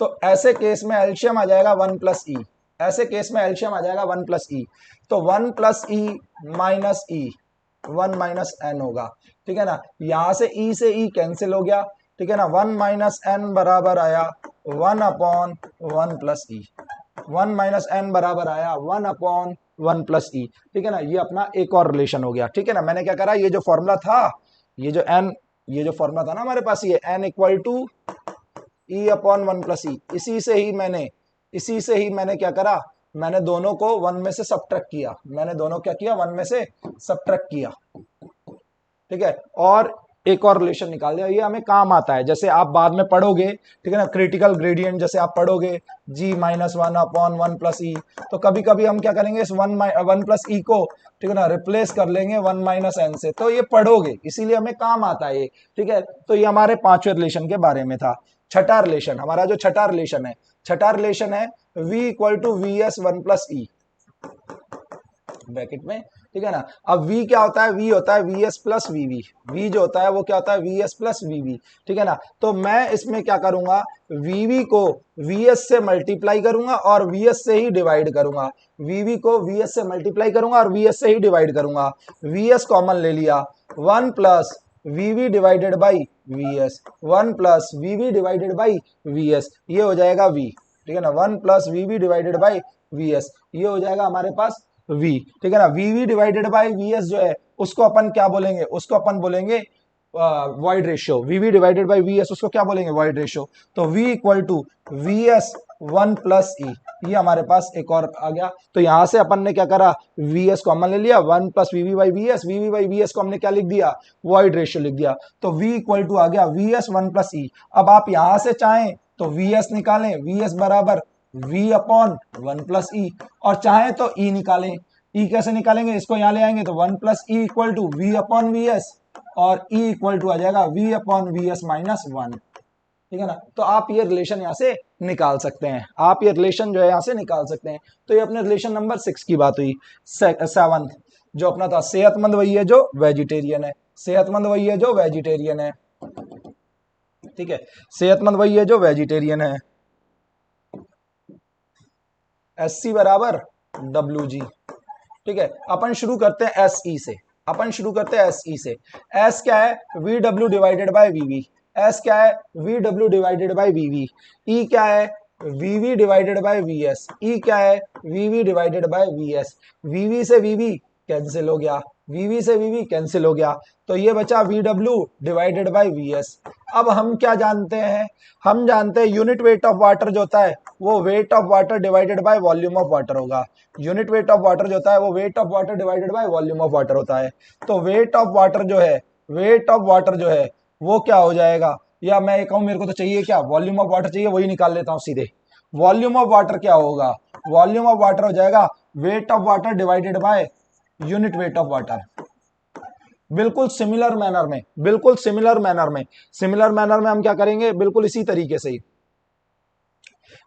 तो ऐसे केस में एल्शियम आ जाएगा 1 प्लस ई, ऐसे केस में एल्शियम आ जाएगा 1 प्लस ई, तो 1 प्लस ई माइनस ई 1 माइनस एन होगा, ठीक है ना। यहां से ई से ई कैंसिल हो गया, ठीक है ना, 1 माइनस एन बराबर आया 1 अपॉन 1 प्लस ई, 1 माइनस एन बराबर आया 1 अपॉन 1 प्लस ई, ठीक है ना। ये अपना एक और रिलेशन हो गया, ठीक है ना। मैंने क्या करा, ये जो फॉर्मूला था, ये जो एन, ये जो फॉर्मूला था ना हमारे पास, ये N equal to e upon 1 plus e, इसी से ही मैंने क्या करा, मैंने दोनों को 1 में से सब्ट्रैक्ट किया, मैंने दोनों क्या किया 1 में से सब्ट्रैक्ट किया, ठीक है। और एक और रिलेशन निकाल दिया, ये हमें काम आता है, जैसे आप बाद में पढ़ोगे, ठीक है ना, क्रिटिकल ग्रेडियंट जैसे आप पढ़ोगे g minus 1 upon 1 plus e, तो कभी कभी हम क्या करेंगे, इस 1 प्लस ई को, ठीक है ना, रिप्लेस कर लेंगे 1 माइनस एन से, तो ये पढ़ोगे, इसीलिए हमें काम आता है ये, ठीक है। तो ये हमारे पांचवें रिलेशन के बारे में था। छठा रिलेशन, हमारा जो छठा रिलेशन है v equal to V S 1 plus E bracket में, ठीक है ना। अब v क्या होता है, v होता है vs प्लस vv, v जो होता है वो क्या होता है vs प्लस vv, ठीक है ना। तो मैं इसमें क्या करूंगा, vv को vs से मल्टीप्लाई करूंगा और vs से ही डिवाइड करूंगा, vv को vs से मल्टीप्लाई करूंगा और vs से ही डिवाइड करूंगा, vs कॉमन ले लिया, 1 plus vv divided by vs, 1 plus vv divided by vs, ये हो जाएगा v, ठीक है ना, 1 plus vv divided by vs, ये हो जाएगा हमारे पास v, ठीक है ना। vv डिवाइडेड बाय vs जो है उसको अपन क्या बोलेंगे, उसको अपन बोलेंगे void ratio, vv divided by vs उसको क्या बोलेंगे, वॉइड रेशियो। तो v equal to vs 1 plus e, ये हमारे पास एक और आ गया। तो यहां से अपन ने क्या करा, vs कॉमन ले लिया, 1 प्लस vv बाई vs को हमने क्या लिख दिया, वॉइड रेशियो लिख दिया, तो v इक्वल टू आ गया vs 1 प्लस ई। अब आप यहां से चाहें तो vs निकालें, vs बराबर v अपॉन 1 प्लस ई, और चाहे तो e निकालें, ई कैसे निकालेंगे, इसको यहां ले आएंगे तो 1 plus E equal to V upon V S, और ई इक्वल टू आ जाएगा V upon V S minus 1। ठीक है ना, तो आप ये रिलेशन यहां से निकाल सकते हैं, आप ये रिलेशन जो है यहां से निकाल सकते हैं। तो ये अपने रिलेशन नंबर 6 की बात हुई। 7 जो अपना था, सेहतमंद वही है जो वेजिटेरियन है, सेहतमंद वही है जो वेजिटेरियन है। ठीक है, सेहतमंद वही है जो वेजिटेरियन है। एस सी बराबर डब्ल्यू जी। ठीक है, अपन शुरू करते हैं एस ई से, अपन शुरू करते हैं एस ई से। एस क्या है, V W divided by V V. S क्या है, V W divided by V V. E क्या है, V V divided by V S. E क्या है, V V divided by V S. V V से वी वी कैंसिल हो गया, V V से वी वी कैंसिल हो गया, तो ये बचा V W divided by V S. अब हम क्या जानते हैं, हम जानते हैं यूनिट वेट ऑफ वाटर जो होता है वो wait of water divided by volume of water होगा। यूनिट वेट ऑफ वाटर जो होता है वो wait of water divided by volume of water होता है। तो वेट ऑफ वाटर जो है, वेट ऑफ वाटर जो है वो क्या हो जाएगा, या मैं ये कहूं मेरे को तो चाहिए क्या, वॉल्यूम ऑफ वाटर चाहिए, वही निकाल लेता हूं सीधे। वॉल्यूम ऑफ वाटर क्या होगा, वॉल्यूम ऑफ वाटर हो जाएगा wait of water divided by unit weight of water. बिल्कुल सिमिलर मैनर में, बिल्कुल सिमिलर मैनर में, सिमिलर मैनर में हम क्या करेंगे, बिल्कुल इसी तरीके से ही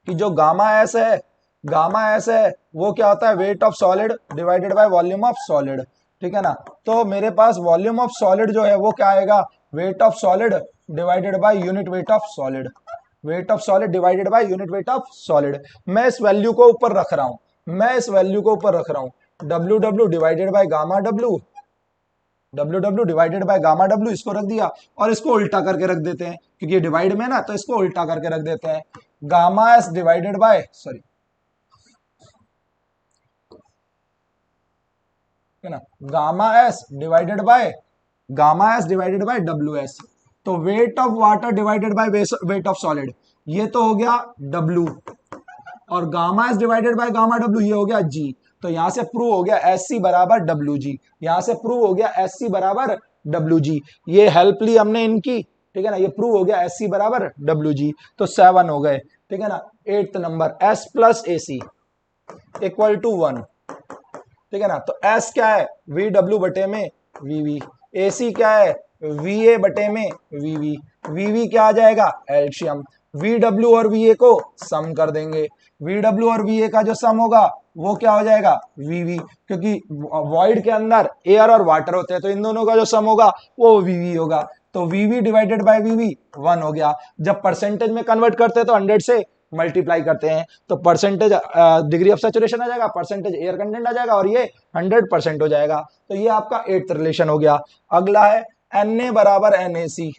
कि जो गामा एस है, गामा एस है वो क्या होता है, weight of solid divided by volume of solid. ठीक है ना, तो मेरे पास वॉल्यूम ऑफ सॉलिड जो है वो क्या आएगा, wait of solid divided by unit weight of solid. Wait of solid divided by unit weight of solid. मैं इस वैल्यू को ऊपर रख रहा हूं, मैं इस वैल्यू को ऊपर रख रहा हूं, W W divided by gamma W, W W divided by gamma W, इसको रख दिया, और इसको उल्टा करके रख देते हैं क्योंकि ये डिवाइड में ना, तो इसको उल्टा करके रख देते हैं, gamma S divided by, sorry है ना, gamma S divided by, gamma S divided by W S. तो weight of water divided by weight of solid, ये तो हो गया डब्ल्यू, और gamma S divided by gamma W ये हो गया जी। तो यहां से प्रूव हो गया एस सी बराबर डब्ल्यू जी, यहां से प्रूव हो गया एस सी बराबर डब्ल्यू जी। ये हेल्प ली हमने इनकी, ठीक है ना, ये प्रूव हो गया एस सी बराबर डब्ल्यू जी। तो 7 हो गए। ठीक है ना, 8th number, S plus A C equal to 1। ठीक है ना, तो एस क्या है, वी डब्ल्यू बटे में वी वी। ए सी क्या है, वी ए बटे में वी वी। वी वी क्या आ जाएगा, एल्शियम। वी डब्ल्यू और वी ए को सम कर देंगे, वी डब्ल्यू और वी ए का जो सम होगा वो क्या हो जाएगा, वी वी, क्योंकि वॉइड के अंदर एयर और वाटर होते हैं, तो इन दोनों का जो सम होगा वो वी वी होगा। तो V V divided by V V 1 हो गया। जब परसेंटेज में कन्वर्ट करते हैं तो 100 से मल्टीप्लाई करते हैं, तो परसेंटेज डिग्री ऑफ सैचुरेशन आ जाएगा, परसेंटेज एयर कंटेंट आ जाएगा, और ये 100% हो जाएगा। तो ये आपका 8th रिलेशन हो गया। अगला है Na बराबर NaC।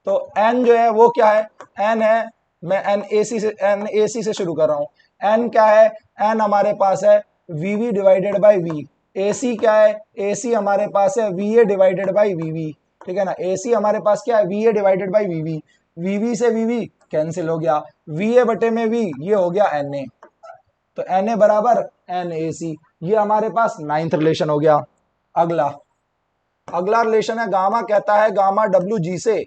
तो n जो है वो क्या है, n है, मैं NaC से शुरू कर रहा हूं। n क्या है, n हमारे पास है Vv divided by V। AC क्या है, AC हमारे पास है Va डिवाइडेड बाई Vv। ठीक है ना, AC हमारे पास क्या है, Va divided by Vv। Vv से Vv कैंसिल हो गया, Va बटे में V ये हो गया Na। तो Na बराबर NaC, ये हमारे पास 9th रिलेशन हो गया। अगला, अगला रिलेशन है गामा कहता है गामा डब्ल्यू जी से,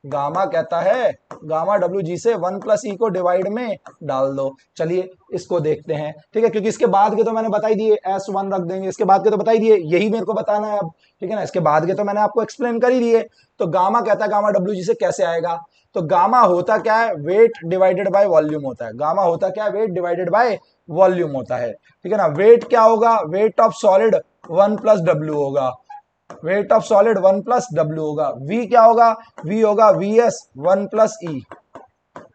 गामा कहता है गामा डब्ल्यू जी से 1 प्लस ई को डिवाइड में डाल दो। चलिए इसको देखते हैं। ठीक है, क्योंकि इसके बाद के तो मैंने बता ही दिए, S1 रख देंगे, इसके बाद के तो बता ही दिए, यही मेरे को बताना है अब। ठीक है ना, इसके बाद के तो मैंने आपको एक्सप्लेन कर ही दिए। तो गामा कहता है गामा डब्ल्यू जी से कैसे आएगा, तो गामा होता क्या है, वेट डिवाइडेड बाय वॉल्यूम होता है। गामा होता क्या है, वेट डिवाइडेड बाय वॉल्यूम होता है। ठीक है ना, वेट क्या होगा, weight of solid 1 plus W होगा, weight of solid 1 plus W होगा। वी क्या होगा, वी होगा V S 1 plus e,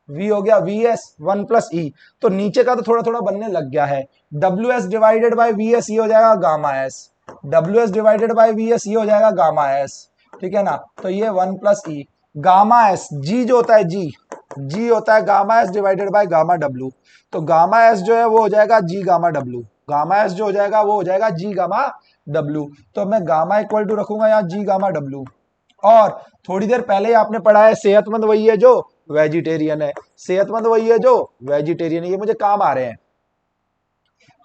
V हो गया वी एस 1 प्लस ई। तो नीचे का तो थोड़ा थोड़ा बनने लग गया है। W S divided by V S ये हो जाएगा gamma S, W S divided by V S ये हो जाएगा गामा एस। ठीक है ना, तो ये 1 प्लस ई गामा एस, जी जो होता है जी होता है gamma S divided by gamma W. तो गामा एस जो है वो हो जाएगा जी गामा डब्ल्यू, गामा एस जो हो जाएगा वो हो जाएगा जी गामा डब्ल्यू। तो मैं गामा इक्वल टू रखूंगा यहाँ जी गामा डब्ल्यू। और थोड़ी देर पहले ही आपने पढ़ा है सेहतमंद वही है जो वेजिटेरियन है, सेहतमंद वही है जो वेजिटेरियन है, ये मुझे काम आ रहे हैं।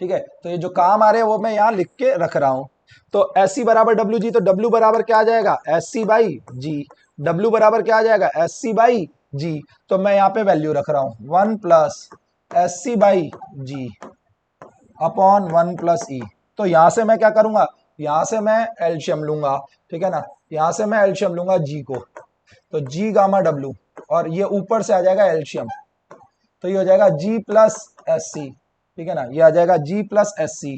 ठीक है, तो ये जो काम आ रहे हैं वो मैं यहाँ लिख के रख रहा हूं। तो एस सी बराबर डब्ल्यू जी, तो डब्ल्यू बराबर क्या आ जाएगा, S C by G. W बराबर क्या आ जाएगा, एस सी बाई जी। तो मैं यहाँ पे वैल्यू रख रहा हूं 1 plus S C by G. Upon 1 plus e. तो यहां से मैं क्या करूंगा, यहां से मैं एलसीएम लूंगा, ठीक है ना, यहां से मैं एलसीएम लूंगा जी को, तो जी गामा डब्ल्यू, और ये ऊपर से आ जाएगा एलसीएम, तो ये हो जाएगा जी प्लस एस सी, ठीक है ना, ये आ जाएगा जी प्लस एस सी,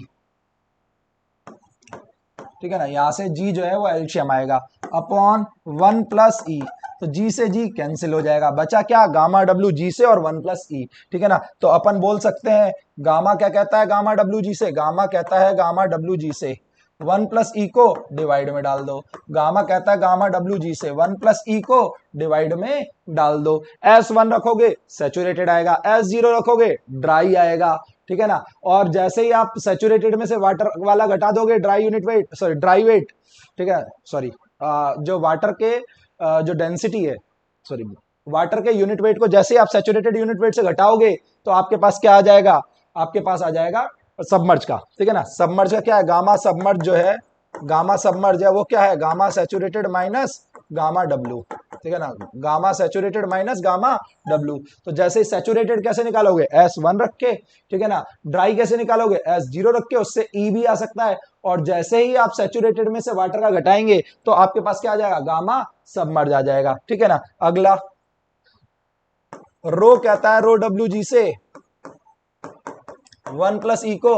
ठीक है ना, यहां से जी जो है वो एलसीएम आएगा अपॉन 1 प्लस ई, तो जी से जी कैंसिल हो जाएगा, बचा क्या, गामा डब्ल्यू जी से और 1 प्लस ई, ठीक है ना। तो अपन बोल सकते हैं गामा क्या कहता है गामा डब्ल्यू जी से, गामा कहता है गामा डब्ल्यू जी से 1 प्लस ई को डिवाइड में डाल दो, गामा कहता है गामा डब्ल्यू जी से 1 प्लस ई को डिवाइड में डाल दो। S1 रखोगे सैचुरेटेड आएगा, S0 रखोगे ड्राई आएगा, ठीक है ना। और जैसे ही आप सैचुरेटेड में से वाटर वाला घटा दोगे, dry unit weight, sorry dry weight, ठीक है, सॉरी जो वाटर के जो डेंसिटी है, सॉरी वाटर के यूनिट वेट को जैसे ही आप सैचुरेटेड यूनिट वेट से घटाओगे तो आपके पास क्या आ जाएगा, आपके पास आ जाएगा सबमर्ज का, ठीक है ना। सबमर्ज का क्या है, गामा सबमर्ज जो है, गामा सबमर्ज है वो क्या है, gamma saturated minus gamma W, ठीक है ना, gamma saturated minus gamma W. तो जैसे ही सैचुरेटेड कैसे निकालोगे, S1 रख के, ठीक है ना, ड्राई कैसे निकालोगे, S0 रख के, उससे E भी आ सकता है, और जैसे ही आप सैचुरेटेड में से वाटर का घटाएंगे तो आपके पास क्या आ जाएगा, गामा सबमर्ज आ जाएगा, ठीक है ना। अगला रो कहता है रो डब्ल्यू जी से 1 प्लस ई को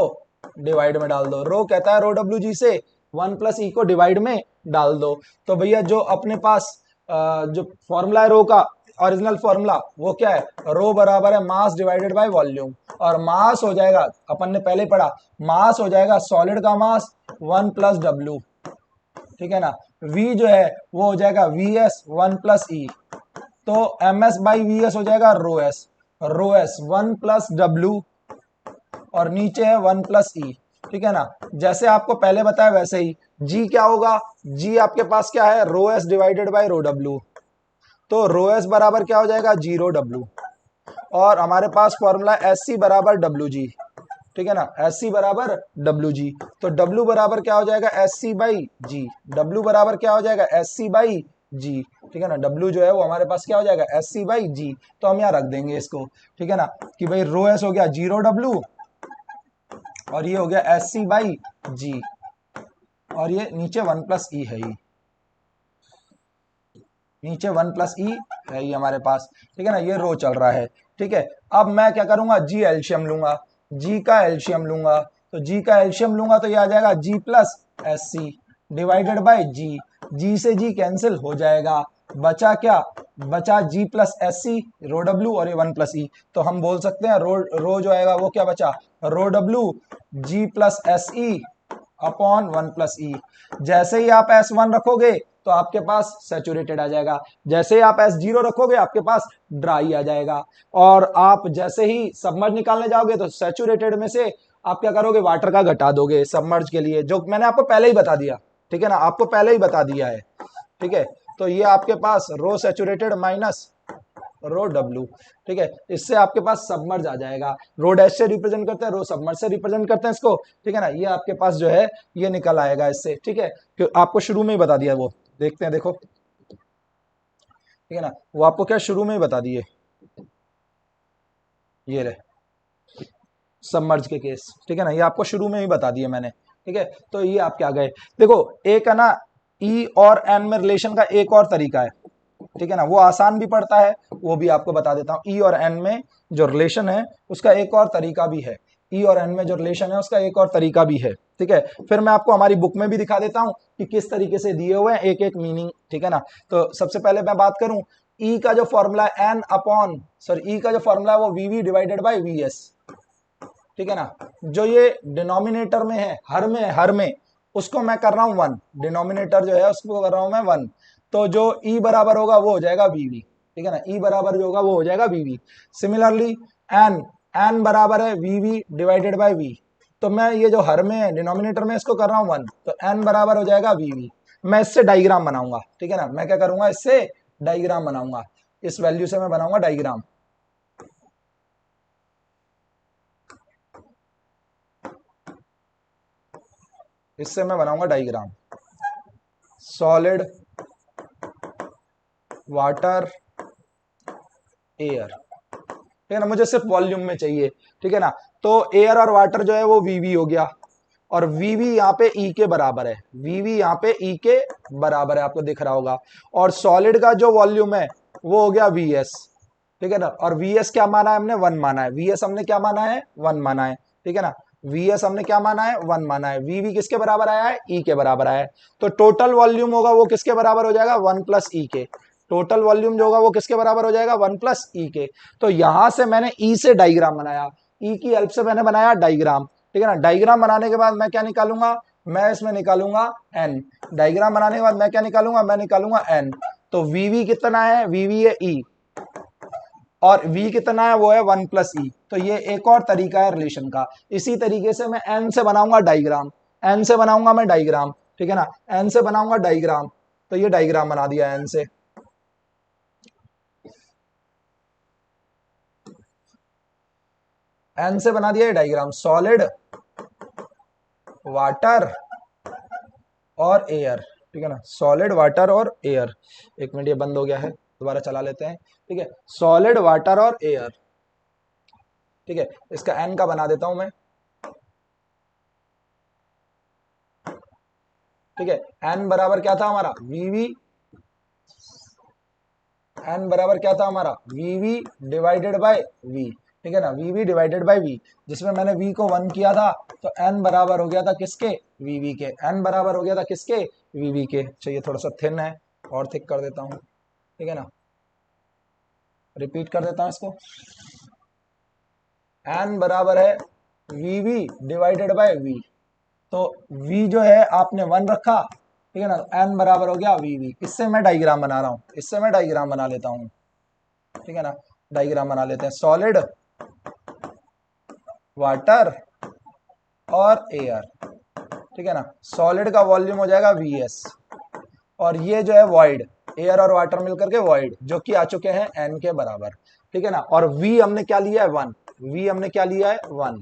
डिवाइड में डाल दो, रो कहता है रो डब्ल्यू जी से 1 प्लस ई को डिवाइड में डाल दो। तो भैया जो अपने पास जो फॉर्मूला है रो का, ओरिजिनल फॉर्मूला वो क्या है, रो बराबर है मास डिवाइडेड बाय वॉल्यूम, और मास हो जाएगा, अपन ने पहले पढ़ा, मास हो जाएगा सॉलिड का मास 1 प्लस डब्ल्यू, ठीक है ना। V जो है वो हो जाएगा VS 1 प्लस ई, तो MS बाई VS हो जाएगा रो एस 1 प्लस डब्ल्यू, और नीचे है 1 प्लस ई, ठीक है ना। जैसे आपको पहले बताया वैसे ही जी क्या होगा, जी आपके पास क्या है, rho s divided by rho डब्ल्यू, तो रो एस बराबर क्या हो जाएगा, जी रो डब्ल्यू, और हमारे पास फॉर्मूला एस सी बराबर डब्ल्यू जी, ठीक है ना, एस सी बराबर डब्ल्यू जी, तो डब्ल्यू बराबर क्या हो जाएगा, S C by G, W बराबर क्या हो जाएगा, एस सी बाई जी, ठीक है ना, डब्ल्यू जो है वो हमारे पास क्या हो जाएगा, एस सी बाई जी, तो हम यहाँ रख देंगे इसको, ठीक है ना, कि भाई रो एस हो गया जीरो डब्ल्यू, और ये हो गया एस सी बाई जी, और ये नीचे 1 प्लस ई है, ये नीचे 1 प्लस ई है ये हमारे पास, ठीक है ना, ये रो चल रहा है, ठीक है। अब मैं क्या करूंगा, जी एल्शियम लूंगा, जी का एल्शियम लूंगा, तो जी का एल्शियम लूंगा तो ये आ जाएगा G plus S C divided by G, G से जी कैंसिल हो जाएगा, बचा क्या, बचा G plus S C rho W, और ये 1 प्लस ई, तो हम बोल सकते हैं रो जो आएगा वो क्या बचा, rho W G plus S E upon 1 plus E. जैसे ही आप S1 रखोगे तो आपके पास सैचुरेटेड आ जाएगा, जैसे ही आप S0 रखोगे आपके पास ड्राई आ जाएगा, और आप जैसे ही सबमर्ज निकालने जाओगे तो सैचुरेटेड में से आप क्या करोगे, वाटर का घटा दोगे सबमर्ज के लिए, जो मैंने आपको पहले ही बता दिया, ठीक है ना, आपको पहले ही बता दिया है, ठीक है। तो ये आपके पास रो सैचुरेटेड माइनस रो डब्ल्यू, ठीक है, इससे आपके पास सबमर्ज आ जाएगा, रो डैश से रिप्रेजेंट करते हैं, रो सबमर्ज से रिप्रेजेंट करते हैं इसको, ठीक है ना, ये आपके पास जो है ये निकल आएगा इससे, ठीक है, आपको शुरू में ही बता दिया वो, देखते हैं देखो, ठीक है ना, वो आपको क्या शुरू में ही बता दिए, ये रहे सबमर्ज के केस, ठीक है ना, ये आपको शुरू में ही बता दिए मैंने, ठीक है। तो ये आप क्या गए, देखो एक है ना ई और एन में रिलेशन का एक और तरीका है, ठीक है ना, वो आसान भी पड़ता है, वो भी आपको बता देता हूं, ई और एन में जो रिलेशन है उसका एक और तरीका भी है, ई और एन में जो रिलेशन है उसका एक और तरीका भी है, ठीक है। फिर मैं आपको हमारी बुक में भी दिखा देता हूं कि किस तरीके से दिए हुए हैं एक एक मीनिंग, ठीक है ना। तो सबसे पहले मैं बात करूं, ई का जो फॉर्मूला है एन अपॉन, सॉरी ई का जो फॉर्मूला है वो V divided by V S, ठीक है ना, जो ये डिनोमिनेटर में है, हर में उसको मैं कर रहा हूं 1, डिनोमिनेटर जो है उसको कर रहा हूं मैं 1, तो जो ई बराबर होगा वो हो जाएगा वीवी, ठीक है ना, ई बराबर जो होगा वो हो जाएगा वीवी। सिमिलरली एन, एन बराबर है वीवी डिवाइडेड बाय वी, तो मैं ये जो हर में है डिनोमिनेटर में इसको कर रहा हूं 1, तो एन बराबर हो जाएगा वीवी। मैं इससे डायग्राम बनाऊंगा, ठीक है ना, मैं क्या करूंगा, इससे डायग्राम बनाऊंगा, इस वैल्यू से मैं बनाऊंगा डायग्राम, इससे मैं बनाऊंगा डायग्राम, सॉलिड वाटर एयर, ठीक है ना, मुझे सिर्फ वॉल्यूम में चाहिए, ठीक है ना। तो एयर और वाटर जो है वो वीवी हो गया, और वीवी यहाँ पे ई के बराबर है, वीवी यहाँ पे ई के बराबर है, आपको दिख रहा होगा। और सॉलिड का जो वॉल्यूम है वो हो गया वीएस, ठीक है ना। और वीएस क्या माना है हमने, 1 माना है, वीएस हमने क्या माना है, 1 माना है, ठीक है ना। वीएस हमने क्या माना है, 1 माना है। वीवी किसके बराबर आया है, ई के बराबर आया है। तो टोटल वॉल्यूम होगा वो किसके बराबर हो जाएगा, 1 प्लस ई के। टोटल वॉल्यूम जो होगा वो किसके बराबर हो जाएगा, 1 प्लस ई के। तो यहां से मैंने ई से डायग्राम बनाया, ई की हेल्प से मैंने बनाया डायग्राम, ठीक है ना। डायग्राम बनाने के बाद मैं क्या निकालूंगा, मैं इसमें निकालूंगा एन। डायग्राम बनाने के बाद मैं क्या निकालूंगा, मैं निकालूंगा एन। तो वीवी कितना है, वीवी है ई, और v कितना है, वो है 1 प्लस ई। तो ये एक और तरीका है रिलेशन का। इसी तरीके से मैं n से बनाऊंगा डायग्राम, n से बनाऊंगा मैं डायग्राम, ठीक है ना, n से बनाऊंगा डायग्राम। तो ये डायग्राम बना दिया n से, n से बना दिया ये डायग्राम, सॉलिड, वाटर और एयर, ठीक है ना, सॉलिड, वाटर और एयर। एक मिनट, ये बंद हो गया है, दोबारा चला लेते हैं, ठीक है। सॉलिड, वाटर और एयर, ठीक है। इसका n का बना देता हूं मैं, ठीक है। n बराबर क्या था हमारा, वीवी, n बराबर क्या था हमारा, वीवी डिवाइडेड बाय वी, ठीक है ना, वीवी डिवाइडेड बाय वी, जिसमें मैंने v को 1 किया था, तो n बराबर हो गया था किसके, वीवी के। n बराबर हो गया था किसके, वीवी के। चाहिए थोड़ा सा थिन है, और थिक कर देता हूं, ठीक है ना, रिपीट कर देता हूं इसको। n बराबर है वीवी डिवाइडेड बाय वी। तो v जो है आपने 1 रखा, ठीक है ना, n बराबर हो गया वीवी। इससे मैं डायग्राम बना रहा हूं, इससे मैं डायग्राम बना लेता हूं, ठीक है ना। डायग्राम बना लेते हैं, सॉलिड, वाटर और एयर, ठीक है ना। सॉलिड का वॉल्यूम हो जाएगा वीएस, और ये जो है वॉइड, एयर और वाटर मिलकर के वॉइड, जो कि आ चुके हैं एन के बराबर, ठीक है ना। और वी हमने क्या लिया है, 1, वी हमने क्या लिया है, 1।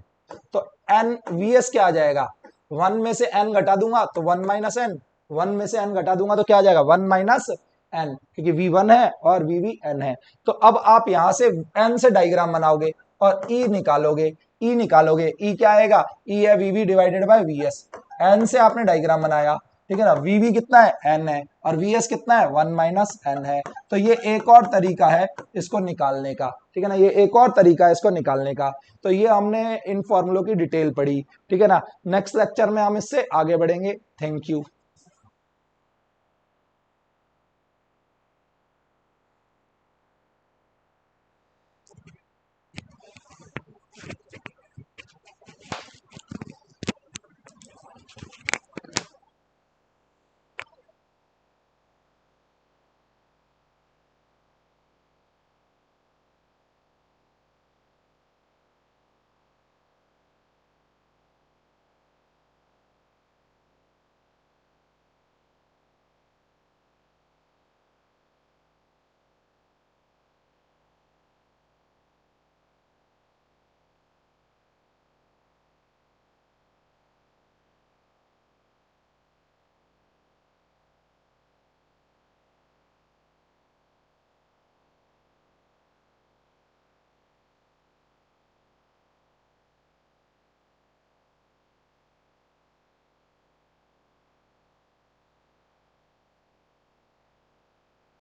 तो एन वीएस क्या आ जाएगा, 1 में से एन घटा दूंगा तो 1 माइनस एन, 1 में से एन घटा दूंगा तो क्या आ जाएगा, 1 माइनस एन, क्योंकि वी 1 है और वी भी एन है। तो अब आप यहां से एन से डायग्राम बनाओगे और ई निकालोगे, ई निकालोगे, ई क्या आएगा, ई है वीवी डिवाइडेड बाय वीएस। एन से आपने डायग्राम बनाया, ठीक है ना, वीवी कितना है, एन है, और वीएस कितना है, 1 माइनस एन है। तो ये एक और तरीका है इसको निकालने का, ठीक है ना, ये एक और तरीका है इसको निकालने का। तो ये हमने इन फॉर्मूलों की डिटेल पढ़ी, ठीक है ना। नेक्स्ट लेक्चर में हम इससे आगे बढ़ेंगे। Thank you.